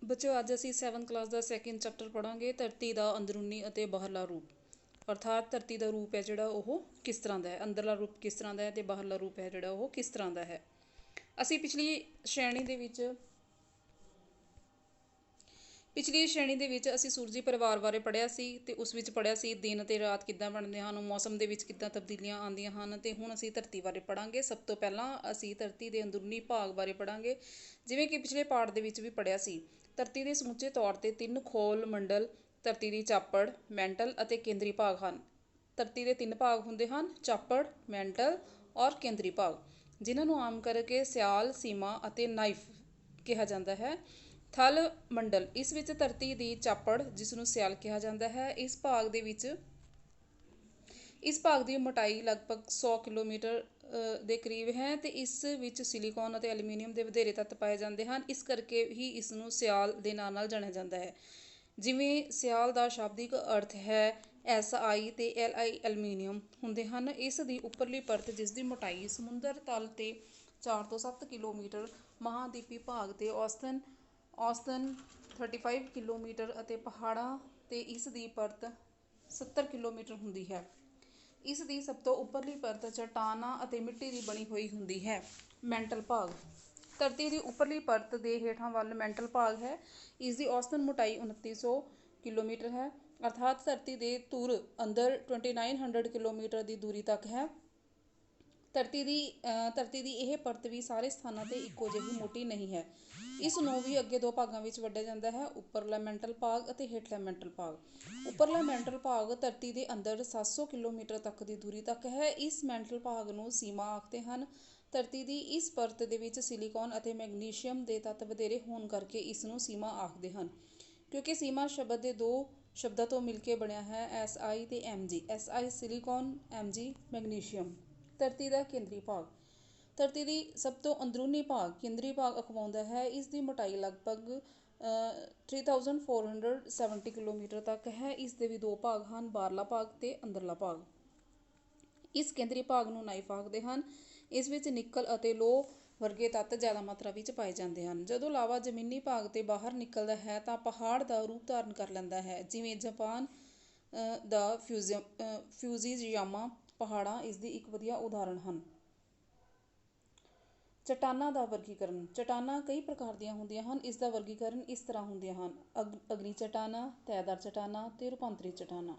ਬੱਚਿਓ ਅੱਜ ਅਸੀਂ 7th ਕਲਾਸ ਦਾ ਸੈਕਿੰਡ ਚੈਪਟਰ ਪੜ੍ਹਾਂਗੇ ਧਰਤੀ ਦਾ ਅੰਦਰੂਨੀ ਅਤੇ ਬਾਹਰਲਾ ਰੂਪ। ਅਰਥਾਤ ਧਰਤੀ ਦਾ ਰੂਪ ਹੈ ਜਿਹੜਾ ਉਹ ਕਿਸ ਤਰ੍ਹਾਂ ਦਾ ਹੈ, ਅੰਦਰਲਾ ਰੂਪ ਕਿਸ ਤਰ੍ਹਾਂ ਦਾ ਹੈ ਅਤੇ ਬਾਹਰਲਾ ਰੂਪ ਹੈ ਜਿਹੜਾ ਉਹ ਕਿਸ ਤਰ੍ਹਾਂ ਦਾ ਹੈ। ਅਸੀਂ ਪਿਛਲੀ ਸ਼੍ਰੇਣੀ ਦੇ ਵਿੱਚ ਅਸੀਂ ਸੂਰਜੀ ਪਰਿਵਾਰ ਬਾਰੇ ਪੜ੍ਹਿਆ ਸੀ ਅਤੇ ਉਸ ਵਿੱਚ ਪੜ੍ਹਿਆ ਸੀ ਦਿਨ ਅਤੇ ਰਾਤ ਕਿੱਦਾਂ ਬਣਦੇ ਹਨ, ਮੌਸਮ ਦੇ ਵਿੱਚ ਕਿੱਦਾਂ ਤਬਦੀਲੀਆਂ ਆਉਂਦੀਆਂ ਹਨ। ਅਤੇ ਹੁਣ ਅਸੀਂ ਧਰਤੀ ਬਾਰੇ ਪੜ੍ਹਾਂਗੇ। ਸਭ ਤੋਂ ਪਹਿਲਾਂ ਅਸੀਂ ਧਰਤੀ ਦੇ ਅੰਦਰੂਨੀ ਭਾਗ ਬਾਰੇ ਪੜ੍ਹਾਂਗੇ। ਜਿਵੇਂ ਕਿ ਪਿਛਲੇ ਪਾਠ ਦੇ ਵਿੱਚ ਵੀ ਪੜ੍ਹਿਆ ਸੀ, ਧਰਤੀ ਦੇ ਸਮੁੱਚੇ ਤੌਰ 'ਤੇ 3 ਖੋਲ ਮੰਡਲ, ਧਰਤੀ ਦੀ ਚਾਪੜ, ਮੈਂਟਲ ਅਤੇ ਕੇਂਦਰੀ ਭਾਗ ਹਨ। ਧਰਤੀ ਦੇ 3 ਭਾਗ ਹੁੰਦੇ ਹਨ, ਚਾਪੜ, ਮੈਂਟਲ ਔਰ ਕੇਂਦਰੀ ਭਾਗ, ਜਿਨ੍ਹਾਂ ਨੂੰ ਆਮ ਕਰਕੇ ਸਿਆਲ, ਸੀਮਾ ਅਤੇ ਨਾਈਫ ਕਿਹਾ ਜਾਂਦਾ ਹੈ। ਥਲ ਮੰਡਲ, ਇਸ ਵਿੱਚ ਧਰਤੀ ਦੀ ਚਾਪੜ ਜਿਸ ਨੂੰ ਸਿਆਲ ਕਿਹਾ ਜਾਂਦਾ ਹੈ। ਇਸ ਭਾਗ ਦੀ ਮੋਟਾਈ ਲਗਭਗ 100 ਕਿਲੋਮੀਟਰ ਦੇ ਕਰੀਬ ਹੈ ਅਤੇ ਇਸ ਵਿੱਚ ਸਿਲੀਕੌਨ ਅਤੇ ਐਲੂਮੀਨੀਅਮ ਦੇ ਵਧੇਰੇ ਤੱਤ ਪਾਏ ਜਾਂਦੇ ਹਨ। ਇਸ ਕਰਕੇ ਹੀ ਇਸ ਨੂੰ ਸਿਆਲ ਦੇ ਨਾਂ ਨਾਲ ਜਾਣਿਆ ਜਾਂਦਾ ਹੈ। ਜਿਵੇਂ ਸਿਆਲ ਦਾ ਸ਼ਾਬਦਿਕ ਅਰਥ ਹੈ Si ਤੇ Li ਐਲੂਮੀਨੀਅਮ ਹੁੰਦੇ ਹਨ। ਇਸ ਦੀ ਉੱਪਰਲੀ ਪਰਤ, ਜਿਸ ਦੀ ਮੋਟਾਈ ਸਮੁੰਦਰ ਤਲ 'ਤੇ 4 ਤੋਂ 7 ਕਿਲੋਮੀਟਰ, ਮਹਾਂਦੀਪੀ ਭਾਗ 'ਤੇ ਔਸਤਨ 35 ਕਿਲੋਮੀਟਰ ਅਤੇ ਪਹਾੜਾਂ 'ਤੇ ਇਸ ਦੀ ਪਰਤ 70 ਕਿਲੋਮੀਟਰ ਹੁੰਦੀ ਹੈ। ਇਸ ਦੀ ਸਭ ਤੋਂ ਉੱਪਰਲੀ ਪਰਤ ਚੱਟਾਨਾਂ ਅਤੇ ਮਿੱਟੀ ਦੀ ਬਣੀ ਹੋਈ ਹੁੰਦੀ ਹੈ। ਮੈਂਟਲ ਭਾਗ, ਧਰਤੀ ਦੀ ਉੱਪਰਲੀ ਪਰਤ ਦੇ ਹੇਠਾਂ ਵੱਲ ਮੈਂਟਲ ਭਾਗ ਹੈ। ਇਸ ਦੀ ਔਸਤਨ ਮੋਟਾਈ 2900 ਕਿਲੋਮੀਟਰ ਹੈ, ਅਰਥਾਤ ਧਰਤੀ ਦੇ ਧੁਰ ਅੰਦਰ 2900 ਕਿਲੋਮੀਟਰ ਦੀ ਦੂਰੀ ਤੱਕ ਹੈ। ਧਰਤੀ ਦੀ ਇਹ ਪਰਤ ਵੀ ਸਾਰੇ ਸਥਾਨਾਂ 'ਤੇ ਇੱਕੋ ਜਿਹੀ ਮੋਟੀ ਨਹੀਂ ਹੈ। ਇਸ ਨੂੰ ਵੀ ਅੱਗੇ 2 ਭਾਗਾਂ ਵਿੱਚ ਵੰਡਿਆ ਜਾਂਦਾ ਹੈ, ਉੱਪਰਲਾ ਮੈਂਟਲ ਭਾਗ ਅਤੇ ਹੇਠਲਾ ਮੈਂਟਲ ਭਾਗ। ਉੱਪਰਲਾ ਮੈਂਟਲ ਭਾਗ ਧਰਤੀ ਦੇ ਅੰਦਰ 700 ਕਿਲੋਮੀਟਰ ਤੱਕ ਦੀ ਦੂਰੀ ਤੱਕ ਹੈ। ਇਸ ਮੈਂਟਲ ਭਾਗ ਨੂੰ ਸੀਮਾ ਆਖਦੇ ਹਨ। ਧਰਤੀ ਦੀ ਇਸ ਪਰਤ ਦੇ ਵਿੱਚ ਸਿਲੀਕੌਨ ਅਤੇ ਮੈਗਨੀਸ਼ੀਅਮ ਦੇ ਤੱਤ ਵਧੇਰੇ ਹੋਣ ਕਰਕੇ ਇਸ ਨੂੰ ਸੀਮਾ ਆਖਦੇ ਹਨ। ਕਿਉਂਕਿ ਸੀਮਾ ਸ਼ਬਦ ਦੇ 2 ਸ਼ਬਦਾਂ ਤੋਂ ਮਿਲ ਕੇ ਬਣਿਆ ਹੈ, Si ਤੇ Mg। Si silicone, Mg magnesium. ਧਰਤੀ ਦਾ ਕੇਂਦਰੀ ਭਾਗ, ਧਰਤੀ ਦੀ ਸਭ ਤੋਂ ਅੰਦਰੂਨੀ ਭਾਗ ਕੇਂਦਰੀ ਭਾਗ ਅਖਵਾਉਂਦਾ ਹੈ। ਇਸ ਦੀ ਮੋਟਾਈ ਲਗਭਗ 3470 ਕਿਲੋਮੀਟਰ ਤੱਕ ਹੈ। ਇਸ ਦੇ ਵੀ 2 ਭਾਗ ਹਨ, ਬਾਹਰਲਾ ਭਾਗ ਤੇ ਅੰਦਰਲਾ ਭਾਗ। ਇਸ ਕੇਂਦਰੀ ਭਾਗ ਨੂੰ ਨਾਈਫ ਆਖਦੇ ਹਨ। ਇਸ ਵਿੱਚ ਨਿੱਕਲ ਅਤੇ ਲੋਹ ਵਰਗੇ ਤੱਤ ਜ਼ਿਆਦਾ ਮਾਤਰਾ ਵਿੱਚ ਪਾਏ ਜਾਂਦੇ ਹਨ। ਜਦੋਂ ਲਾਵਾ ਜ਼ਮੀਨੀ ਭਾਗ 'ਤੇ ਬਾਹਰ ਨਿਕਲਦਾ ਹੈ ਤਾਂ ਪਹਾੜ ਦਾ ਰੂਪ ਧਾਰਨ ਕਰ ਲੈਂਦਾ ਹੈ, ਜਿਵੇਂ ਜਾਪਾਨ ਦਾ ਫਿਊਜੀਯਾਮਾ ਪਹਾੜਾਂ ਇਸ ਦੀ ਇੱਕ ਵਧੀਆ ਉਦਾਹਰਣ ਹਨ। ਚੱਟਾਨਾਂ ਦਾ ਵਰਗੀਕਰਨ, ਚੱਟਾਨਾਂ ਕਈ ਪ੍ਰਕਾਰ ਦੀਆਂ ਹੁੰਦੀਆਂ ਹਨ। ਇਸ ਦਾ ਵਰਗੀਕਰਨ ਇਸ ਤਰ੍ਹਾਂ ਹੁੰਦੀਆਂ ਹਨ: ਅਗਨੀ ਚੱਟਾਨਾਂ, ਤੈਅਦਾਰ ਚੱਟਾਨਾਂ ਤੇ ਰੂਪਾਂਤਰੀ ਚੱਟਾਨਾਂ।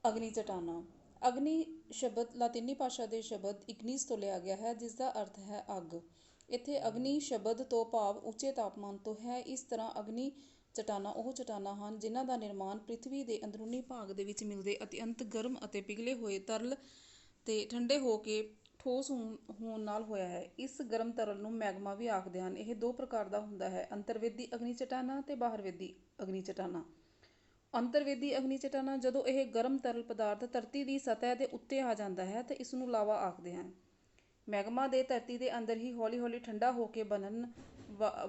ਅਗਨੀ ਚੱਟਾਨਾਂ, ਅਗਨੀ ਸ਼ਬਦ ਲਾਤੀਨੀ ਭਾਸ਼ਾ ਦੇ ਸ਼ਬਦ ਇਗਨਿਸ ਤੋਂ ਲਿਆ ਗਿਆ ਹੈ, ਜਿਸ ਦਾ ਅਰਥ ਹੈ ਅੱਗ। ਇੱਥੇ ਅਗਨੀ ਸ਼ਬਦ ਤੋਂ ਭਾਵ ਉੱਚੇ ਤਾਪਮਾਨ ਤੋਂ ਹੈ। ਇਸ ਤਰ੍ਹਾਂ ਅਗਨੀ ਚੱਟਾਨਾਂ ਉਹ ਚੱਟਾਨਾਂ ਹਨ ਜਿਨ੍ਹਾਂ ਦਾ ਨਿਰਮਾਣ ਪ੍ਰਿਥਵੀ ਦੇ ਅੰਦਰੂਨੀ ਭਾਗ ਦੇ ਵਿੱਚ ਮਿਲਦੇ ਅਤਿਅੰਤ ਗਰਮ ਅਤੇ ਪਿਘਲੇ ਹੋਏ ਤਰਲ ਤੇ ਠੰਡੇ ਹੋ ਕੇ ਠੋਸ ਹੋਣ ਨਾਲ ਹੋਇਆ ਹੈ। ਇਸ ਗਰਮ ਤਰਲ ਨੂੰ ਮੈਗਮਾ ਵੀ ਆਖਦੇ ਹਨ। ਇਹ 2 ਪ੍ਰਕਾਰ ਦਾ ਹੁੰਦਾ ਹੈ, ਅੰਤਰਵੇਦੀ ਅਗਨੀ ਚੱਟਾਨਾਂ ਤੇ ਬਾਹਰਵੇਦੀ ਅਗਨੀ ਚੱਟਾਨਾਂ। ਅੰਤਰਵੇਦੀ ਅਗਨੀ ਚੱਟਾਨਾਂ, ਜਦੋਂ ਇਹ ਗਰਮ ਤਰਲ ਪਦਾਰਥ ਧਰਤੀ ਦੀ ਸਤਹ ਦੇ ਉੱਤੇ ਆ ਜਾਂਦਾ ਹੈ ਤਾਂ ਇਸ ਨੂੰ ਲਾਵਾ ਆਖਦੇ ਹਨ। ਮੈਗਮਾ ਦੇ ਧਰਤੀ ਦੇ ਅੰਦਰ ਹੀ ਹੌਲੀ-ਹੌਲੀ ਠੰਡਾ ਹੋ ਕੇ ਬਣਨ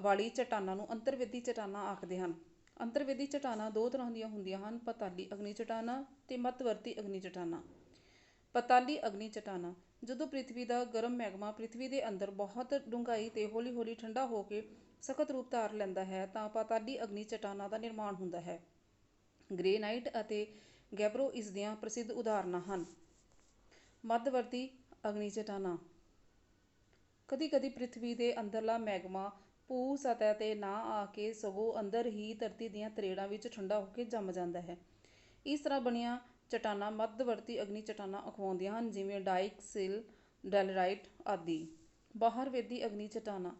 ਵਾਲੀ ਚੱਟਾਨਾਂ ਨੂੰ ਅੰਤਰਵੇਦੀ ਚੱਟਾਨਾਂ ਆਖਦੇ ਹਨ। ਅੰਤਰਵੇਦੀ ਚੱਟਾਨਾਂ 2 ਤਰ੍ਹਾਂ ਦੀਆਂ ਹੁੰਦੀਆਂ ਹਨ, ਪਤਾਲੀ ਅਗਨੀ ਚੱਟਾਨਾਂ ਤੇ ਮੱਧਵਰਤੀ ਅਗਨੀ ਚੱਟਾਨਾਂ। ਪਤਾਲੀ ਅਗਨੀ ਚੱਟਾਨਾਂ, ਜਦੋਂ ਪ੍ਰਿਥਵੀ ਦਾ ਗਰਮ ਮੈਗਮਾ ਪ੍ਰਿਥਵੀ ਦੇ ਅੰਦਰ ਬਹੁਤ ਡੂੰਘਾਈ 'ਤੇ ਹੌਲੀ-ਹੌਲੀ ਠੰਡਾ ਹੋ ਕੇ ਸਖਤ ਰੂਪ ਧਾਰ ਲੈਂਦਾ ਹੈ ਤਾਂ ਪਤਾਲੀ ਅਗਨੀ ਚੱਟਾਨਾਂ ਦਾ ਨਿਰਮਾਣ ਹੁੰਦਾ ਹੈ। ਗ੍ਰੇਨਾਈਟ ਅਤੇ ਗੈਬਰੋ ਇਸ ਦੀਆਂ ਪ੍ਰਸਿੱਧ ਉਦਾਹਰਨਾਂ ਹਨ। ਮੱਧਵਰਤੀ ਅਗਨੀ ਚੱਟਾਨਾਂ, ਕਦੀ-ਕਦੀ ਪ੍ਰਿਥਵੀ ਦੇ ਅੰਦਰਲਾ ਮੈਗਮਾ ਭੂ-ਸਤਹ 'ਤੇ ਨਾ ਆ ਕੇ ਸਗੋਂ ਅੰਦਰ ਹੀ ਧਰਤੀ ਦੀਆਂ ਤਰੇੜਾਂ ਵਿੱਚ ਠੰਡਾ ਹੋ ਕੇ ਜੰਮ ਜਾਂਦਾ ਹੈ। ਇਸ ਤਰ੍ਹਾਂ ਬਣੀਆਂ ਚੱਟਾਨਾਂ ਮੱਧਵਰਤੀ ਅਗਨੀ ਚੱਟਾਨਾਂ ਅਖਵਾਉਂਦੀਆਂ ਹਨ, ਜਿਵੇਂ ਡਾਇਕ, ਸਿਲ, ਡੈਲਰਾਈਟ ਆਦਿ। ਬਾਹਰਵੇਦੀ ਅਗਨੀ ਚੱਟਾਨਾਂ,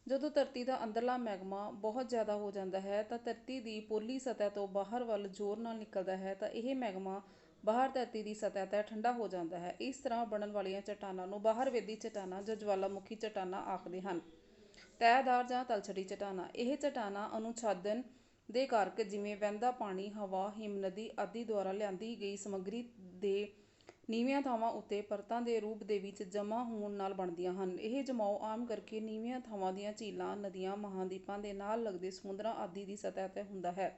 ਜਦੋਂ ਧਰਤੀ ਦਾ ਅੰਦਰਲਾ ਮੈਗਮਾ ਬਹੁਤ ਜ਼ਿਆਦਾ ਹੋ ਜਾਂਦਾ ਹੈ ਤਾਂ ਧਰਤੀ ਦੀ ਪੋਲੀ ਸਤਹ ਤੋਂ ਬਾਹਰ ਵੱਲ ਜ਼ੋਰ ਨਾਲ ਨਿਕਲਦਾ ਹੈ ਤਾਂ ਇਹ ਮੈਗਮਾ ਬਾਹਰ ਧਰਤੀ ਦੀ ਸਤਹ 'ਤੇ ਠੰਡਾ ਹੋ ਜਾਂਦਾ ਹੈ। ਇਸ ਤਰ੍ਹਾਂ ਬਣਨ ਵਾਲੀਆਂ ਚੱਟਾਨਾਂ ਨੂੰ ਬਾਹਰਵੇਦੀ ਚੱਟਾਨਾਂ ਜਾਂ ਜਵਾਲਾਮੁਖੀ ਚੱਟਾਨਾਂ ਆਖਦੇ ਹਨ। ਤੈਅਦਾਰ ਜਾਂ ਤਲਛਟੀ ਚੱਟਾਨਾਂ, ਇਹ ਚੱਟਾਨਾਂ ਅਨੁਛਾਦਨ ਦੇ ਕਾਰਕ ਜਿਵੇਂ ਵਹਿੰਦਾ ਪਾਣੀ, ਹਵਾ, ਹਿਮਨਦੀ ਆਦਿ ਦੁਆਰਾ ਲਿਆਂਦੀ ਗਈ ਸਮੱਗਰੀ ਦੇ ਨੀਵੀਆਂ ਥਾਵਾਂ ਉੱਤੇ ਪਰਤਾਂ ਦੇ ਰੂਪ ਦੇ ਵਿੱਚ ਜਮ੍ਹਾਂ ਹੋਣ ਨਾਲ ਬਣਦੀਆਂ ਹਨ। ਇਹ ਜਮਾਓ ਆਮ ਕਰਕੇ ਨੀਵੀਆਂ ਥਾਵਾਂ ਦੀਆਂ ਝੀਲਾਂ, ਨਦੀਆਂ, ਮਹਾਂਦੀਪਾਂ ਦੇ ਨਾਲ ਲੱਗਦੇ ਸਮੁੰਦਰਾਂ ਆਦਿ ਦੀ ਸਤਹ 'ਤੇ ਹੁੰਦਾ ਹੈ।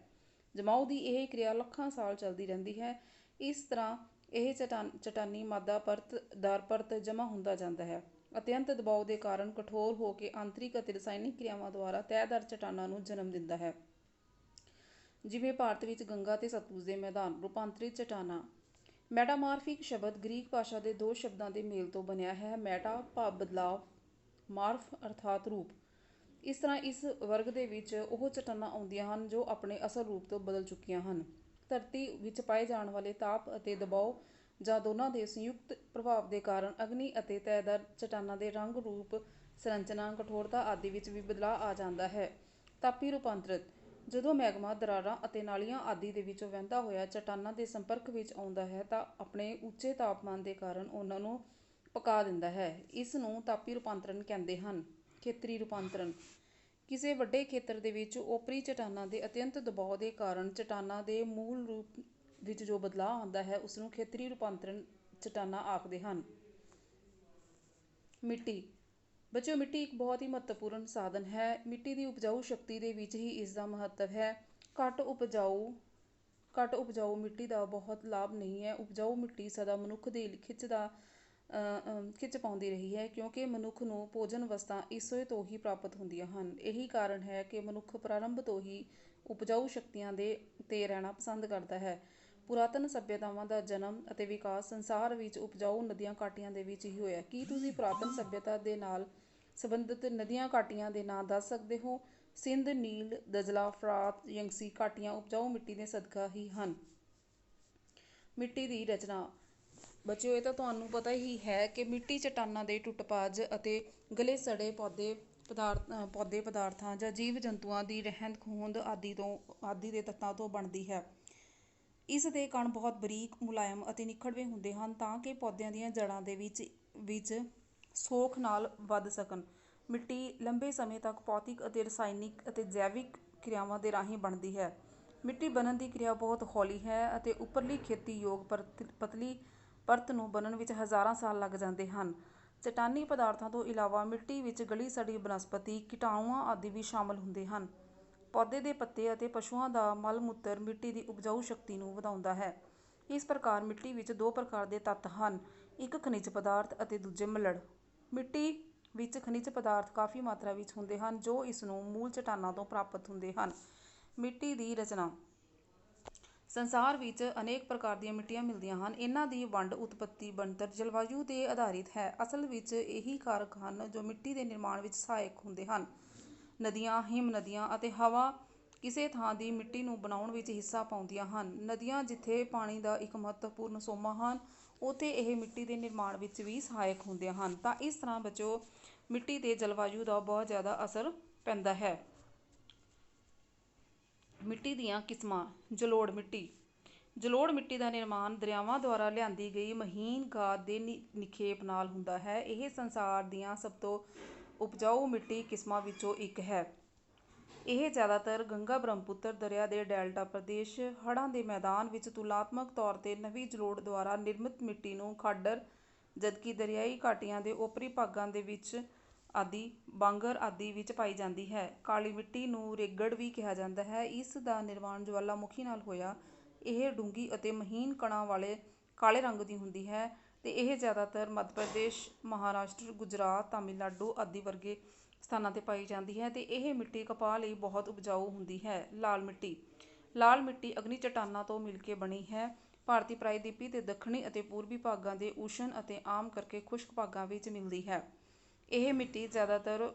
ਜਮਾਓ ਦੀ ਇਹ ਕਿਰਿਆ ਲੱਖਾਂ ਸਾਲ ਚੱਲਦੀ ਰਹਿੰਦੀ ਹੈ। ਇਸ ਤਰ੍ਹਾਂ ਇਹ ਚੱਟਾਨੀ ਮਾਦਾ ਪਰਤ ਦਰ ਪਰਤ ਜਮ੍ਹਾਂ ਹੁੰਦਾ ਜਾਂਦਾ ਹੈ। ਅਤਿਅੰਤ ਦਬਾਅ ਦੇ ਕਾਰਨ ਕਠੋਰ ਹੋ ਕੇ ਆਂਤਰਿਕ ਅਤੇ ਰਸਾਇਣਿਕ ਕ੍ਰਿਆਵਾਂ ਦੁਆਰਾ ਤੈਅਦਰ ਚਟਾਨਾਂ ਨੂੰ ਜਨਮ ਦਿੰਦਾ ਹੈ। ਜਿਵੇਂ ਭਾਰਤ ਵਿੱਚ ਗੰਗਾ ਅਤੇ ਸਤਲੁਜ ਦੇ ਮੈਦਾਨ। ਰੂਪਾਂਤਰਿਤ ਚਟਾਨਾਂ। ਮੈਟਾਮਾਰਫਿਕ ਸ਼ਬਦ ਗ੍ਰੀਕ ਭਾਸ਼ਾ ਦੇ ਦੋ ਸ਼ਬਦਾਂ ਦੇ ਮੇਲ ਤੋਂ ਬਣਿਆ ਹੈ। ਮੈਟਾ ਭਾਵ ਬਦਲਾਵ, ਮਾਰਫ ਅਰਥਾਤ ਰੂਪ। ਇਸ ਤਰ੍ਹਾਂ ਇਸ ਵਰਗ ਦੇ ਵਿੱਚ ਉਹ ਚਟਾਨਾਂ ਆਉਂਦੀਆਂ ਹਨ ਜੋ ਆਪਣੇ ਅਸਲ ਰੂਪ ਤੋਂ ਬਦਲ ਚੁੱਕੀਆਂ ਹਨ। ਧਰਤੀ ਵਿੱਚ ਪਾਏ ਜਾਣ ਵਾਲੇ ਤਾਪ ਅਤੇ ਦਬਾਅ ਜਾਂ ਦੋਨਾਂ ਦੇ ਸੰਯੁਕਤ ਪ੍ਰਭਾਵ ਦੇ ਕਾਰਨ ਅਗਨੀ ਅਤੇ ਤੈਅਦਰ ਚਟਾਨਾਂ ਦੇ ਰੰਗ, ਰੂਪ, ਸੰਰਚਨਾ, ਕਠੋਰਤਾ ਆਦਿ ਵਿੱਚ ਵੀ ਬਦਲਾਅ ਆ ਜਾਂਦਾ ਹੈ। ਤਾਪੀ ਰੂਪਾਂਤਰਤ। ਜਦੋਂ ਮੈਗਮਾ ਦਰਾਰਾਂ ਅਤੇ ਨਾਲੀਆਂ ਆਦਿ ਦੇ ਵਿੱਚੋਂ ਵਹਿੰਦਾ ਹੋਇਆ ਚਟਾਨਾਂ ਦੇ ਸੰਪਰਕ ਵਿੱਚ ਆਉਂਦਾ ਹੈ ਤਾਂ ਆਪਣੇ ਉੱਚੇ ਤਾਪਮਾਨ ਦੇ ਕਾਰਨ ਉਹਨਾਂ ਨੂੰ ਪਕਾ ਦਿੰਦਾ ਹੈ। ਇਸ ਨੂੰ ਤਾਪੀ ਰੂਪਾਂਤਰਨ ਕਹਿੰਦੇ ਹਨ। ਖੇਤਰੀ ਰੂਪਾਂਤਰਨ। ਕਿਸੇ ਵੱਡੇ ਖੇਤਰ ਦੇ ਵਿੱਚ ਓਪਰੀ ਚਟਾਨਾਂ ਦੇ ਅਤਿਅੰਤ ਦਬਾਅ ਦੇ ਕਾਰਨ ਚਟਾਨਾਂ ਦੇ ਮੂਲ ਰੂਪ ਵਿੱਚ ਜੋ ਬਦਲਾਅ ਆਉਂਦਾ ਹੈ ਉਸਨੂੰ ਖੇਤਰੀ ਰੂਪਾਂਤਰਨ ਚਟਾਨਾਂ ਆਖਦੇ ਹਨ। ਮਿੱਟੀ। ਬੱਚਿਓ, ਮਿੱਟੀ ਇੱਕ ਬਹੁਤ ਹੀ ਮਹੱਤਵਪੂਰਨ ਸਾਧਨ ਹੈ। ਮਿੱਟੀ ਦੀ ਉਪਜਾਊ ਸ਼ਕਤੀ ਦੇ ਵਿੱਚ ਹੀ ਇਸ ਦਾ ਮਹੱਤਵ ਹੈ। ਘੱਟ ਉਪਜਾਊ ਮਿੱਟੀ ਦਾ ਬਹੁਤ ਲਾਭ ਨਹੀਂ ਹੈ। ਉਪਜਾਊ ਮਿੱਟੀ ਸਦਾ ਮਨੁੱਖ ਦੀ ਖਿੱਚ ਪਾਉਂਦੀ ਰਹੀ ਹੈ ਕਿਉਂਕਿ ਮਨੁੱਖ ਨੂੰ ਭੋਜਨ ਵਸਤਾਂ ਇਸੇ ਤੋਂ ਹੀ ਪ੍ਰਾਪਤ ਹੁੰਦੀਆਂ ਹਨ। ਇਹੀ ਕਾਰਨ ਹੈ ਕਿ ਮਨੁੱਖ ਪ੍ਰਾਰੰਭ ਤੋਂ ਹੀ ਉਪਜਾਊ ਸ਼ਕਤੀਆਂ ਤੇ ਰਹਿਣਾ ਪਸੰਦ ਕਰਦਾ ਹੈ। ਪੁਰਾਤਨ ਸੱਭਿਅਤਾਵਾਂ ਦਾ ਜਨਮ ਅਤੇ ਵਿਕਾਸ ਸੰਸਾਰ ਵਿੱਚ ਉਪਜਾਊ ਨਦੀਆਂ ਘਾਟੀਆਂ ਦੇ ਵਿੱਚ ਹੀ ਹੋਇਆ। ਕੀ ਤੁਸੀਂ ਪੁਰਾਤਨ ਸੱਭਿਅਤਾ ਦੇ ਨਾਲ ਸੰਬੰਧਿਤ ਨਦੀਆਂ ਘਾਟੀਆਂ ਦੇ ਨਾਂ ਦੱਸ ਸਕਦੇ ਹੋ? ਸਿੰਧ, ਨੀਲ, ਦਜਲਾ, ਫਰਾਤ, ਯੰਗਸੀ ਘਾਟੀਆਂ ਉਪਜਾਊ ਮਿੱਟੀ ਦੇ ਸਦਕਾ ਹੀ ਹਨ। ਮਿੱਟੀ ਦੀ ਰਚਨਾ। ਬੱਚਿਓ, ਇਹ ਤਾਂ ਤੁਹਾਨੂੰ ਪਤਾ ਹੀ ਹੈ ਕਿ ਮਿੱਟੀ ਚਟਾਨਾਂ ਦੇ ਟੁੱਟ-ਭੱਜ ਅਤੇ ਗਲੇ ਸੜੇ ਪੌਦੇ ਪਦਾਰਥਾਂ ਜਾਂ ਜੀਵ ਜੰਤੂਆਂ ਦੀ ਰਹਿੰਦ ਖੂੰਹਦ ਆਦਿ ਦੇ ਤੱਤਾਂ ਤੋਂ ਬਣਦੀ ਹੈ। ਇਸ ਦੇ ਕਣ ਬਹੁਤ ਬਰੀਕ, ਮੁਲਾਇਮ ਅਤੇ ਨਿਖੜਵੇਂ ਹੁੰਦੇ ਹਨ ਤਾਂ ਕਿ ਪੌਦਿਆਂ ਦੀਆਂ ਜੜ੍ਹਾਂ ਦੇ ਵਿੱਚ ਸੌਖ ਨਾਲ ਵਧ ਸਕਣ। ਮਿੱਟੀ ਲੰਬੇ ਸਮੇਂ ਤੱਕ ਭੌਤਿਕ ਅਤੇ ਰਸਾਇਣਿਕ ਅਤੇ ਜੈਵਿਕ ਕਿਰਿਆਵਾਂ ਦੇ ਰਾਹੀਂ ਬਣਦੀ ਹੈ। ਮਿੱਟੀ ਬਣਨ ਦੀ ਕਿਰਿਆ ਬਹੁਤ ਹੌਲੀ ਹੈ ਅਤੇ ਉੱਪਰਲੀ ਖੇਤੀ ਯੋਗ ਪਤਲੀ ਪਰਤ ਨੂੰ ਬਣਨ ਵਿੱਚ ਹਜ਼ਾਰਾਂ ਸਾਲ ਲੱਗ ਜਾਂਦੇ ਹਨ। ਚਟਾਨੀ ਪਦਾਰਥਾਂ ਤੋਂ ਇਲਾਵਾ ਮਿੱਟੀ ਵਿੱਚ ਗਲੀ ਸੜੀ ਬਨਸਪਤੀ, ਕੀਟਾਣੂਆਂ ਆਦਿ ਵੀ ਸ਼ਾਮਲ ਹੁੰਦੇ ਹਨ। ਪੌਦੇ ਦੇ ਪੱਤੇ ਅਤੇ ਪਸ਼ੂਆਂ ਦਾ ਮਲ ਮੂਤਰ ਮਿੱਟੀ ਦੀ ਉਪਜਾਊ ਸ਼ਕਤੀ ਨੂੰ ਵਧਾਉਂਦਾ ਹੈ। ਇਸ ਪ੍ਰਕਾਰ ਮਿੱਟੀ ਵਿੱਚ ਦੋ ਪ੍ਰਕਾਰ ਦੇ ਤੱਤ ਹਨ, ਇੱਕ ਖਣਿਜ ਪਦਾਰਥ ਅਤੇ ਦੂਜੇ ਮਲੜ। ਮਿੱਟੀ ਵਿੱਚ ਖਣਿਜ ਪਦਾਰਥ ਕਾਫੀ ਮਾਤਰਾ ਵਿੱਚ ਹੁੰਦੇ ਹਨ ਜੋ ਇਸ ਨੂੰ ਮੂਲ ਚਟਾਨਾਂ ਤੋਂ ਪ੍ਰਾਪਤ ਹੁੰਦੇ ਹਨ। ਮਿੱਟੀ ਦੀ ਰਚਨਾ। ਸੰਸਾਰ ਵਿੱਚ ਅਨੇਕ ਪ੍ਰਕਾਰ ਦੀਆਂ ਮਿੱਟੀਆਂ ਮਿਲਦੀਆਂ ਹਨ। ਇਹਨਾਂ ਦੀ ਵੰਡ, ਉਤਪੱਤੀ, ਬਣਤਰ ਜਲਵਾਯੂ ਤੇ ਆਧਾਰਿਤ ਹੈ। ਅਸਲ ਵਿੱਚ ਇਹੀ ਕਾਰਕ ਹਨ ਜੋ ਮਿੱਟੀ ਦੇ ਨਿਰਮਾਣ ਵਿੱਚ ਸਹਾਇਕ ਹੁੰਦੇ ਹਨ। ਨਦੀਆਂ, ਹਿਮ ਨਦੀਆਂ ਅਤੇ ਹਵਾ ਕਿਸੇ ਥਾਂ ਦੀ ਮਿੱਟੀ ਨੂੰ ਬਣਾਉਣ ਵਿੱਚ ਹਿੱਸਾ ਪਾਉਂਦੀਆਂ ਹਨ। ਨਦੀਆਂ ਜਿੱਥੇ ਪਾਣੀ ਦਾ ਇੱਕ ਮਹੱਤਵਪੂਰਨ ਸੋਮਾ ਹਨ ਉੱਥੇ ਇਹ ਮਿੱਟੀ ਦੇ ਨਿਰਮਾਣ ਵਿੱਚ ਵੀ ਸਹਾਇਕ ਹੁੰਦੀਆਂ ਹਨ। ਤਾਂ ਇਸ ਤਰ੍ਹਾਂ ਬੱਚਿਓ ਮਿੱਟੀ ਤੇ ਜਲਵਾਯੂ ਦਾ ਬਹੁਤ ਜ਼ਿਆਦਾ ਅਸਰ ਪੈਂਦਾ ਹੈ। ਮਿੱਟੀ ਦੀਆਂ ਕਿਸਮਾਂ। ਜਲੋੜ ਮਿੱਟੀ। ਜਲੋੜ ਮਿੱਟੀ ਦਾ ਨਿਰਮਾਣ ਦਰਿਆਵਾਂ ਦੁਆਰਾ ਲਿਆਂਦੀ ਗਈ ਮਹੀਨ ਗਾਦ ਦੇ ਨਿਖੇਪ ਨਾਲ ਹੁੰਦਾ ਹੈ। ਇਹ ਸੰਸਾਰ ਦੀਆਂ ਸਭ ਤੋਂ ਉਪਜਾਊ ਮਿੱਟੀ ਕਿਸਮਾਂ ਵਿੱਚੋਂ ਇੱਕ ਹੈ। ਇਹ ਜ਼ਿਆਦਾਤਰ ਗੰਗਾ ਬ੍ਰਹਮਪੁੱਤਰ ਦਰਿਆ ਦੇ ਡੈਲਟਾ ਪ੍ਰਦੇਸ਼, ਹੜ੍ਹਾਂ ਦੇ ਮੈਦਾਨ ਵਿੱਚ ਤੁਲਨਾਤਮਕ ਤੌਰ ਤੇ ਨਵੀਂ ਜਲੋੜ ਦੁਆਰਾ ਨਿਰਮਿਤ ਮਿੱਟੀ ਨੂੰ ਖਾਡਰ, ਜਦਕਿ ਦਰਿਆਈ ਘਾਟੀਆਂ ਦੇ ਓਪਰੀ ਭਾਗਾਂ ਦੇ ਵਿੱਚ ਬਾਂਗਰ ਆਦਿ ਵਿੱਚ ਪਾਈ ਜਾਂਦੀ ਹੈ। ਕਾਲੀ ਮਿੱਟੀ ਨੂੰ ਰੇਗੜ ਵੀ ਕਿਹਾ ਜਾਂਦਾ ਹੈ। ਇਸ ਦਾ ਨਿਰਮਾਣ ਜਵਾਲਾਮੁਖੀ ਨਾਲ ਹੋਇਆ। ਇਹ ਡੂੰਘੀ ਅਤੇ ਮਹੀਨ ਕਣਾਂ ਵਾਲੇ ਕਾਲੇ ਰੰਗ ਦੀ ਹੁੰਦੀ ਹੈ ਤੇ ਇਹ ਜ਼ਿਆਦਾਤਰ ਮੱਧ ਪ੍ਰਦੇਸ਼, ਮਹਾਰਾਸ਼ਟਰ, ਗੁਜਰਾਤ, ਤਾਮਿਲਨਾਡੂ ਆਦਿ ਵਰਗੇ ਸਥਾਨਾਂ ਤੇ ਪਾਈ ਜਾਂਦੀ ਹੈ ਤੇ ਇਹ ਮਿੱਟੀ ਕਪਾਹ ਲਈ ਬਹੁਤ ਉਪਜਾਊ ਹੁੰਦੀ ਹੈ। ਲਾਲ ਮਿੱਟੀ। ਲਾਲ ਮਿੱਟੀ ਅਗਨੀ ਚਟਾਨਾਂ ਤੋਂ ਮਿਲ ਕੇ ਬਣੀ ਹੈ। ਭਾਰਤੀ ਪ੍ਰਾਇਦੀਪੀ ਦੇ ਦੱਖਣੀ ਅਤੇ ਪੂਰਬੀ ਭਾਗਾਂ ਦੇ ਉਸ਼ਣ ਅਤੇ ਆਮ ਕਰਕੇ ਖੁਸ਼ਕ ਭਾਗਾਂ ਵਿੱਚ ਮਿਲਦੀ ਹੈ। ਇਹ ਮਿੱਟੀ ਜ਼ਿਆਦਾਤਰ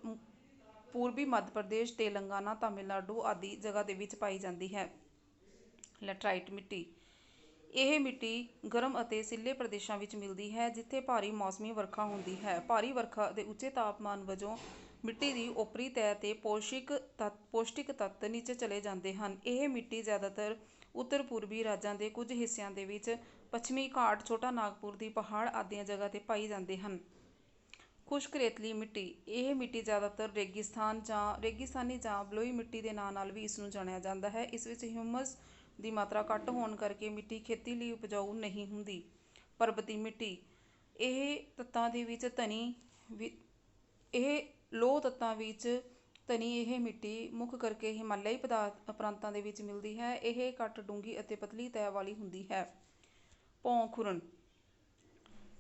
ਪੂਰਬੀ ਮੱਧ ਪ੍ਰਦੇਸ਼, ਤੇਲੰਗਾਨਾ, ਤਾਮਿਲਨਾਡੂ ਆਦਿ ਜਗ੍ਹਾ ਦੇ ਵਿੱਚ ਪਾਈ ਜਾਂਦੀ ਹੈ। ਲੈਟਰਾਈਟ ਮਿੱਟੀ। ਇਹ ਮਿੱਟੀ ਗਰਮ ਅਤੇ ਸਿੱਲੇ ਪ੍ਰਦੇਸ਼ਾਂ ਵਿੱਚ ਮਿਲਦੀ ਹੈ ਜਿੱਥੇ ਭਾਰੀ ਮੌਸਮੀ ਵਰਖਾ ਹੁੰਦੀ ਹੈ। ਭਾਰੀ ਵਰਖਾ ਅਤੇ ਉੱਚੇ ਤਾਪਮਾਨ ਵਜੋਂ ਮਿੱਟੀ ਦੀ ਓਪਰੀ ਤਹਿ ਤੇ ਪੌਸ਼ਟਿਕ ਤੱਤ ਨੀਚੇ ਚਲੇ ਜਾਂਦੇ ਹਨ। ਇਹ ਮਿੱਟੀ ਜ਼ਿਆਦਾਤਰ ਉੱਤਰ ਪੂਰਬੀ ਰਾਜਾਂ ਦੇ ਕੁਝ ਹਿੱਸਿਆਂ ਦੇ ਵਿੱਚ, ਪੱਛਮੀ ਘਾਟ, ਛੋਟਾ ਨਾਗਪੁਰ ਦੀ ਪਹਾੜ ਆਦਿ ਜਗ੍ਹਾ ਤੇ ਪਾਈ ਜਾਂਦੇ ਹਨ। ਖੁਸ਼ਕ ਰੇਤਲੀ ਮਿੱਟੀ। ਇਹ ਮਿੱਟੀ ਜ਼ਿਆਦਾਤਰ ਰੇਗਿਸਤਾਨੀ ਜਾਂ ਬਲੂਈ ਮਿੱਟੀ ਦੇ ਨਾਂ ਨਾਲ ਵੀ ਇਸ ਨੂੰ ਜਾਣਿਆ ਜਾਂਦਾ ਹੈ। ਇਸ ਵਿੱਚ ਹਿਊਮਸ ਦੀ ਮਾਤਰਾ ਘੱਟ ਹੋਣ ਕਰਕੇ ਮਿੱਟੀ ਖੇਤੀ ਲਈ ਉਪਜਾਊ ਨਹੀਂ ਹੁੰਦੀ। ਪਰਬਤੀ ਮਿੱਟੀ। ਲੋਹ ਤੱਤਾਂ ਵਿੱਚ ਧਨੀ ਇਹ ਮਿੱਟੀ ਮੁੱਖ ਕਰਕੇ ਹਿਮਾਲਿਆਈ ਪ੍ਰਾਂਤਾਂ ਦੇ ਵਿੱਚ ਮਿਲਦੀ ਹੈ। ਇਹ ਘੱਟ ਡੂੰਘੀ ਅਤੇ ਪਤਲੀ ਤਹਿ ਵਾਲੀ ਹੁੰਦੀ ਹੈ। ਭੌਂ ਖੁਰਣ।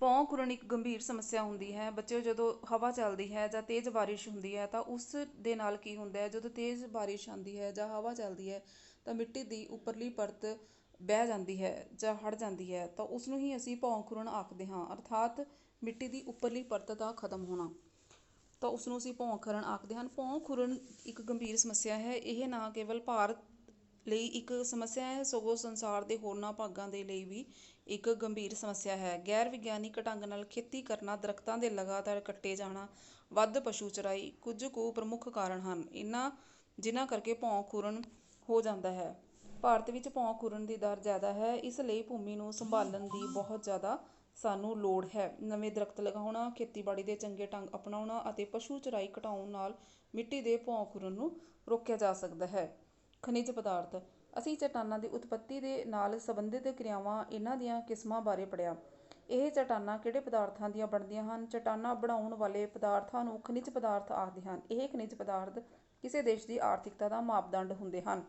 ਭੌਂ ਖੁਰਨ ਇੱਕ ਗੰਭੀਰ ਸਮੱਸਿਆ ਹੁੰਦੀ ਹੈ ਬੱਚਿਓ। ਜਦੋਂ ਹਵਾ ਚੱਲਦੀ ਹੈ ਜਾਂ ਤੇਜ਼ ਬਾਰਿਸ਼ ਹੁੰਦੀ ਹੈ ਤਾਂ ਉਸ ਦੇ ਨਾਲ ਕੀ ਹੁੰਦਾ ਹੈ, ਜਦੋਂ ਤੇਜ਼ ਬਾਰਿਸ਼ ਆਉਂਦੀ ਹੈ ਜਾਂ ਹਵਾ ਚੱਲਦੀ ਹੈ ਤਾਂ ਮਿੱਟੀ ਦੀ ਉੱਪਰਲੀ ਪਰਤ ਬਹਿ ਜਾਂਦੀ ਹੈ ਜਾਂ ਹਟ ਜਾਂਦੀ ਹੈ, ਤਾਂ ਉਸ ਨੂੰ ਹੀ ਅਸੀਂ ਭੌਂ ਖੁਰਨ ਆਖਦੇ ਹਾਂ। ਅਰਥਾਤ ਮਿੱਟੀ ਦੀ ਉੱਪਰਲੀ ਪਰਤ ਦਾ ਖਤਮ ਹੋਣਾ, ਤਾਂ ਉਸ ਨੂੰ ਅਸੀਂ ਭੌਂ ਖੁਰਨ ਆਖਦੇ ਹਨ। ਭੌਂ ਖੁਰਨ ਇੱਕ ਗੰਭੀਰ ਸਮੱਸਿਆ ਹੈ। ਇਹ ਨਾ ਕੇਵਲ ਭਾਰਤ ਲਈ ਇੱਕ ਸਮੱਸਿਆ ਹੈ, ਸਗੋਂ ਸੰਸਾਰ ਦੇ ਹੋਰਨਾਂ ਭਾਗਾਂ ਦੇ ਲਈ ਵੀ ਇੱਕ ਗੰਭੀਰ ਸਮੱਸਿਆ ਹੈ। ਗੈਰ ਵਿਗਿਆਨਿਕ ਢੰਗ ਨਾਲ ਖੇਤੀ ਕਰਨਾ, ਦਰਖਤਾਂ ਦੇ ਲਗਾਤਾਰ ਕੱਟੇ ਜਾਣਾ, ਵੱਧ ਪਸ਼ੂ ਚਰਾਈ ਕੁਝ ਕੁ ਪ੍ਰਮੁੱਖ ਕਾਰਨ ਹਨ ਜਿਨ੍ਹਾਂ ਕਰਕੇ ਭੌਂ ਖੁਰਨ ਹੋ ਜਾਂਦਾ ਹੈ। ਭਾਰਤ ਵਿੱਚ ਭੌਂ ਖੁਰਨ ਦੀ ਦਰ ਜ਼ਿਆਦਾ ਹੈ, ਇਸ ਲਈ ਭੂਮੀ ਨੂੰ ਸੰਭਾਲਣ ਦੀ ਬਹੁਤ ਜ਼ਿਆਦਾ ਸਾਨੂੰ ਲੋੜ ਹੈ। ਨਵੇਂ ਦਰਖਤ ਲਗਾਉਣਾ, ਖੇਤੀਬਾੜੀ ਦੇ ਚੰਗੇ ਢੰਗ ਅਪਣਾਉਣਾ ਅਤੇ ਪਸ਼ੂ ਚਰਾਈ ਘਟਾਉਣ ਨਾਲ ਮਿੱਟੀ ਦੇ ਭੌਂ ਖੁਰਨ ਨੂੰ ਰੋਕਿਆ ਜਾ ਸਕਦਾ ਹੈ। ਖਣਿਜ ਪਦਾਰਥ। ਅਸੀਂ ਚਟਾਨਾਂ ਦੀ ਉਤਪੱਤੀ ਦੇ ਨਾਲ ਸੰਬੰਧਿਤ ਕਿਰਿਆਵਾਂ, ਇਹਨਾਂ ਦੀਆਂ ਕਿਸਮਾਂ ਬਾਰੇ ਪੜ੍ਹਿਆ। ਇਹ ਚਟਾਨਾਂ ਕਿਹੜੇ ਪਦਾਰਥਾਂ ਦੀਆਂ ਬਣਦੀਆਂ ਹਨ? ਚਟਾਨਾਂ ਬਣਾਉਣ ਵਾਲੇ ਪਦਾਰਥਾਂ ਨੂੰ ਖਣਿਜ ਪਦਾਰਥ ਆਖਦੇ ਹਨ। ਇਹ ਖਣਿਜ ਪਦਾਰਥ ਕਿਸੇ ਦੇਸ਼ ਦੀ ਆਰਥਿਕਤਾ ਦਾ ਮਾਪਦੰਡ ਹੁੰਦੇ ਹਨ।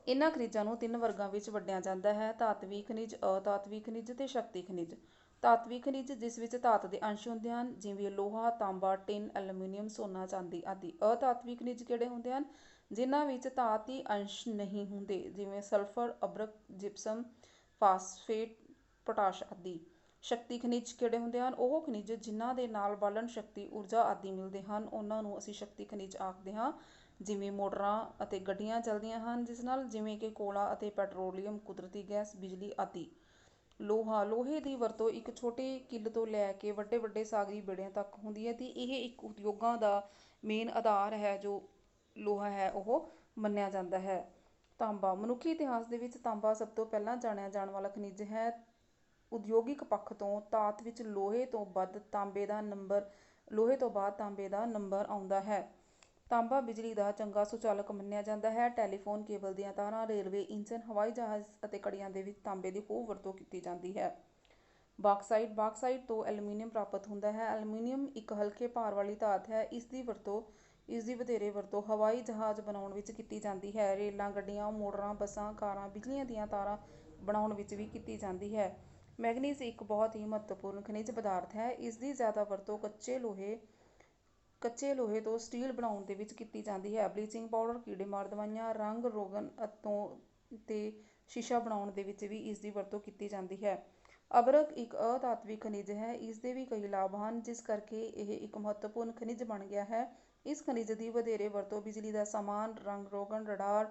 ਇਹਨਾਂ ਖਣਿਜਾਂ ਨੂੰ 3 ਵਰਗਾਂ ਵਿੱਚ ਵੰਡਿਆ ਜਾਂਦਾ ਹੈ: ਧਾਤਵੀ ਖਣਿਜ, ਅਧਾਤਵੀ ਖਣਿਜ ਤੇ ਸ਼ਕਤੀ ਖਣਿਜ। ਧਾਤਵੀ ਖਣਿਜ ਜਿਸ ਵਿੱਚ ਧਾਤ ਦੇ ਅੰਸ਼ ਹੁੰਦੇ ਹਨ, ਜਿਵੇਂ ਲੋਹਾ, ਤਾਂਬਾ, ਟਿਨ, ਐਲੂਮੀਨੀਅਮ, ਸੋਨਾ, ਚਾਂਦੀ ਆਦਿ। ਅਧਾਤਵੀ ਖਣਿਜ ਕਿਹੜੇ ਹੁੰਦੇ ਹਨ? ਜਿਨ੍ਹਾਂ ਵਿੱਚ ਧਾਤੀ ਅੰਸ਼ ਨਹੀਂ ਹੁੰਦੇ, ਜਿਵੇਂ ਸਲਫਰ, ਅਬਰਕ, ਜਿਪਸਮ, ਫਾਸਫੇਟ, ਪੋਟਾਸ਼ ਆਦਿ। ਸ਼ਕਤੀ ਖਣਿਜ ਕਿਹੜੇ ਹੁੰਦੇ ਹਨ? ਉਹ ਖਣਿਜ ਜਿਨ੍ਹਾਂ ਦੇ ਨਾਲ ਬਾਲਣ ਸ਼ਕਤੀ, ਊਰਜਾ ਆਦਿ ਮਿਲਦੇ ਹਨ, ਉਹਨਾਂ ਨੂੰ ਅਸੀਂ ਸ਼ਕਤੀ ਖਣਿਜ ਆਖਦੇ ਹਾਂ। ਜਿਵੇਂ ਮੋਟਰਾਂ ਅਤੇ ਗੱਡੀਆਂ ਚੱਲਦੀਆਂ ਹਨ ਜਿਸ ਨਾਲ, ਜਿਵੇਂ ਕਿ ਕੋਲਾ ਅਤੇ ਪੈਟਰੋਲੀਅਮ, ਕੁਦਰਤੀ ਗੈਸ, ਬਿਜਲੀ ਆਦਿ। ਲੋਹਾ। ਲੋਹੇ ਦੀ ਵਰਤੋਂ ਇੱਕ ਛੋਟੇ ਕਿੱਲ ਤੋਂ ਲੈ ਕੇ ਵੱਡੇ ਵੱਡੇ ਸਾਗਰੀ ਬੇੜਿਆਂ ਤੱਕ ਹੁੰਦੀ ਹੈ ਤੇ ਇਹ ਇੱਕ ਉਦਯੋਗਾਂ ਦਾ ਮੇਨ ਆਧਾਰ ਹੈ। ਜੋ ਲੋਹਾ ਹੈ ਉਹ ਮੰਨਿਆ ਜਾਂਦਾ ਹੈ। ਤਾਂਬਾ। ਮਨੁੱਖੀ ਇਤਿਹਾਸ ਦੇ ਵਿੱਚ ਤਾਂਬਾ ਸਭ ਤੋਂ ਪਹਿਲਾਂ ਜਾਣਿਆ ਜਾਣ ਵਾਲਾ ਖਣਿਜ ਹੈ। ਉਦਯੋਗਿਕ ਪੱਖ ਤੋਂ ਧਾਤ ਵਿੱਚ ਲੋਹੇ ਤੋਂ ਬਾਅਦ ਤਾਂਬੇ ਦਾ ਨੰਬਰ ਆਉਂਦਾ ਹੈ। ਤਾਂਬਾ ਬਿਜਲੀ ਦਾ ਚੰਗਾ ਸੁਚਾਲਕ ਮੰਨਿਆ ਜਾਂਦਾ ਹੈ। ਟੈਲੀਫੋਨ, ਕੇਬਲ ਦੀਆਂ ਤਾਰਾਂ, ਰੇਲਵੇ ਇੰਜਨ, ਹਵਾਈ ਜਹਾਜ਼ ਅਤੇ ਘੜੀਆਂ ਦੇ ਵਿੱਚ ਤਾਂਬੇ ਦੀ ਖੂਬ ਵਰਤੋਂ ਕੀਤੀ ਜਾਂਦੀ ਹੈ। ਬਾਕਸਾਈਟ। ਬਾਕਸਾਈਟ ਤੋਂ ਐਲੂਮੀਨੀਅਮ ਪ੍ਰਾਪਤ ਹੁੰਦਾ ਹੈ। ਐਲੂਮੀਨੀਅਮ ਇੱਕ ਹਲਕੇ ਭਾਰ ਵਾਲੀ ਧਾਤ ਹੈ। ਇਸ ਦੀ ਵਧੇਰੇ ਵਰਤੋਂ ਹਵਾਈ ਜਹਾਜ਼ ਬਣਾਉਣ ਵਿੱਚ ਕੀਤੀ ਜਾਂਦੀ ਹੈ। ਰੇਲਾਂ, ਗੱਡੀਆਂ, ਮੋਟਰਾਂ, ਬੱਸਾਂ, ਕਾਰਾਂ, ਬਿਜਲੀਆਂ ਦੀਆਂ ਤਾਰਾਂ ਬਣਾਉਣ ਵਿੱਚ ਵੀ ਕੀਤੀ ਜਾਂਦੀ ਹੈ। ਮੈਗਨੀਜ਼ ਇੱਕ ਬਹੁਤ ਹੀ ਮਹੱਤਵਪੂਰਨ ਖਣਿਜ ਪਦਾਰਥ ਹੈ। ਇਸ ਦੀ ਜ਼ਿਆਦਾ ਵਰਤੋਂ ਕੱਚੇ ਲੋਹੇ ਤੋਂ ਸਟੀਲ ਬਣਾਉਣ ਦੇ ਵਿੱਚ ਕੀਤੀ ਜਾਂਦੀ ਹੈ। ਬਲੀਚਿੰਗ ਪਾਊਡਰ, ਕੀੜੇਮਾਰ ਦਵਾਈਆਂ, ਰੰਗ ਰੋਗਨ ਤੇ ਸ਼ੀਸ਼ਾ ਬਣਾਉਣ ਦੇ ਵਿੱਚ ਵੀ ਇਸ ਦੀ ਵਰਤੋਂ ਕੀਤੀ ਜਾਂਦੀ ਹੈ। ਅਬਰਕ ਇੱਕ ਅਧਾਤਵੀ ਖਣਿਜ ਹੈ। ਇਸ ਦੇ ਵੀ ਕਈ ਲਾਭ ਹਨ ਜਿਸ ਕਰਕੇ ਇਹ ਇੱਕ ਮਹੱਤਵਪੂਰਨ ਖਣਿਜ ਬਣ ਗਿਆ ਹੈ। ਇਸ ਖਣਿਜ ਦੀ ਵਧੇਰੇ ਵਰਤੋਂ ਬਿਜਲੀ ਦਾ ਸਾਮਾਨ, ਰੰਗ ਰੋਗਨ, ਰਡਾਰ,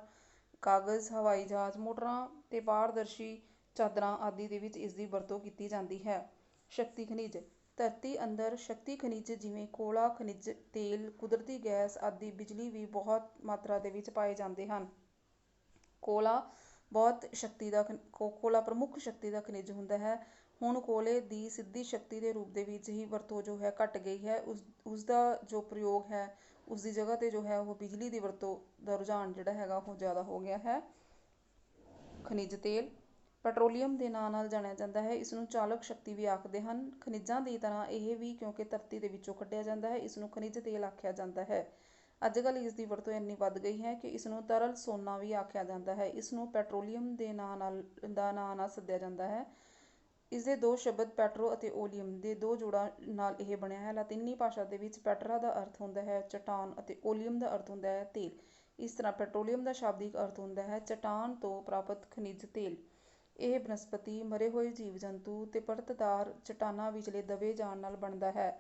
ਕਾਗਜ਼, ਹਵਾਈ ਜਹਾਜ਼, ਮੋਟਰਾਂ ਤੇ ਪਾਰਦਰਸ਼ੀ ਚਾਦਰਾਂ ਆਦਿ ਦੇ ਵਿੱਚ ਇਸ ਦੀ ਵਰਤੋਂ ਕੀਤੀ ਜਾਂਦੀ ਹੈ। ਸ਼ਕਤੀ ਖਣਿਜ। ਧਰਤੀ ਅੰਦਰ ਸ਼ਕਤੀ ਖਣਿਜ ਜਿਵੇਂ ਕੋਲਾ, ਖਣਿਜ ਤੇਲ, ਕੁਦਰਤੀ ਗੈਸ ਆਦਿ, ਬਿਜਲੀ ਵੀ ਬਹੁਤ ਮਾਤਰਾ ਦੇ ਵਿੱਚ ਪਾਏ ਜਾਂਦੇ ਹਨ। ਕੋਲਾ ਪ੍ਰਮੁੱਖ ਸ਼ਕਤੀ ਦਾ ਖਣਿਜ ਹੁੰਦਾ ਹੈ। ਹੁਣ ਕੋਲੇ ਦੀ ਸਿੱਧੀ ਸ਼ਕਤੀ ਦੇ ਰੂਪ ਦੇ ਵਿੱਚ ਹੀ ਵਰਤੋਂ ਜੋ ਹੈ ਘੱਟ ਗਈ ਹੈ। ਉਸਦਾ ਜੋ ਪ੍ਰਯੋਗ ਹੈ ਉਸ ਦੀ ਜਗ੍ਹਾ ਤੇ ਜੋ ਹੈ ਉਹ ਬਿਜਲੀ ਦੀ ਵਰਤੋਂ ਦਾ ਰੁਝਾਨ ਜਿਹੜਾ ਹੈਗਾ ਉਹ ਜ਼ਿਆਦਾ ਹੋ ਗਿਆ ਹੈ। ਖਣਿਜ ਤੇਲ ਪੈਟਰੋਲੀਅਮ ਦੇ ਨਾਂ ਨਾਲ ਜਾਣਿਆ ਜਾਂਦਾ ਹੈ। ਇਸ ਨੂੰ ਚਾਲਕ ਸ਼ਕਤੀ ਵੀ ਆਖਦੇ ਹਨ। ਖਣਿਜਾਂ ਦੀ ਤਰ੍ਹਾਂ ਇਹ ਵੀ, ਕਿਉਂਕਿ ਧਰਤੀ ਦੇ ਵਿੱਚੋਂ ਕੱਢਿਆ ਜਾਂਦਾ ਹੈ, ਇਸ ਨੂੰ ਖਣਿਜ ਤੇਲ ਆਖਿਆ ਜਾਂਦਾ ਹੈ। ਅੱਜ ਕੱਲ੍ਹ ਇਸ ਦੀ ਵਰਤੋਂ ਇੰਨੀ ਵੱਧ ਗਈ ਹੈ ਕਿ ਇਸ ਨੂੰ ਤਰਲ ਸੋਨਾ ਵੀ ਆਖਿਆ ਜਾਂਦਾ ਹੈ। ਇਸ ਨੂੰ ਪੈਟਰੋਲੀਅਮ ਦੇ ਨਾਂ ਨਾਲ ਸੱਦਿਆ ਜਾਂਦਾ ਹੈ। ਇਸ ਦੇ ਦੋ ਸ਼ਬਦ ਪੈਟਰੋ ਅਤੇ ਓਲੀਅਮ ਦੇ ਦੋ ਜੋੜਾਂ ਨਾਲ ਇਹ ਬਣਿਆ ਹੈ। ਲਾਤੀਨੀ ਭਾਸ਼ਾ ਦੇ ਵਿੱਚ ਪੈਟਰਾ ਦਾ ਅਰਥ ਹੁੰਦਾ ਹੈ ਚਟਾਨ ਅਤੇ ਓਲੀਅਮ ਦਾ ਅਰਥ ਹੁੰਦਾ ਹੈ ਤੇਲ। ਇਸ ਤਰ੍ਹਾਂ ਪੈਟਰੋਲੀਅਮ ਦਾ ਸ਼ਾਬਦਿਕ ਅਰਥ ਹੁੰਦਾ ਹੈ ਚਟਾਨ ਤੋਂ ਪ੍ਰਾਪਤ ਖਣਿਜ ਤੇਲ। ਇਹ ਬਨਸਪਤੀ, ਮਰੇ ਹੋਏ ਜੀਵ ਜੰਤੂ ਤੇ ਪਰਤਦਾਰ ਚਟਾਨਾਂ ਵਿਚਲੇ ਦਬੇ ਜਾਣ ਨਾਲ ਬਣਦਾ ਹੈ।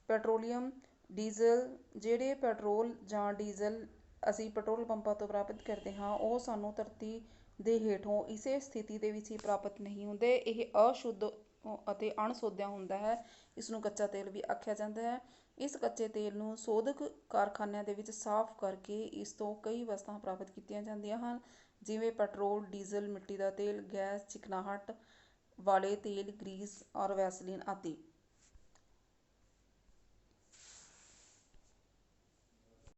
Petroleum, diesel. ਜਿਹੜੇ ਪੈਟਰੋਲ ਜਾਂ ਡੀਜ਼ਲ ਅਸੀਂ ਪੈਟਰੋਲ ਪੰਪਾਂ ਤੋਂ ਪ੍ਰਾਪਤ ਕਰਦੇ ਹਾਂ ਉਹ ਸਾਨੂੰ ਧਰਤੀ ਦੇ ਹੇਠੋਂ ਇਸੇ ਸਥਿਤੀ ਦੇ ਵਿੱਚ ਹੀ ਪ੍ਰਾਪਤ ਨਹੀਂ ਹੁੰਦੇ। ਇਹ ਅਸ਼ੁੱਧ ਅਤੇ ਅਣਸੋਧਿਆ ਹੁੰਦਾ ਹੈ। ਇਸ ਨੂੰ ਕੱਚਾ ਤੇਲ ਵੀ ਆਖਿਆ ਜਾਂਦਾ ਹੈ। ਇਸ ਕੱਚੇ ਤੇਲ ਨੂੰ ਸੋਧਕ ਕਾਰਖਾਨਿਆਂ ਦੇ ਵਿੱਚ ਸਾਫ਼ ਕਰਕੇ ਇਸ ਤੋਂ ਕਈ ਵਸਤਾਂ ਪ੍ਰਾਪਤ ਕੀਤੀਆਂ ਜਾਂਦੀਆਂ ਹਨ, ਜਿਵੇਂ ਪੈਟਰੋਲ, ਡੀਜ਼ਲ, ਮਿੱਟੀ ਦਾ ਤੇਲ, ਗੈਸ, ਚਿਕਨਾਹਟ ਵਾਲੇ ਤੇਲ, ਗਰੀਸ ਔਰ ਵੈਸਲੀਨ ਆਦਿ।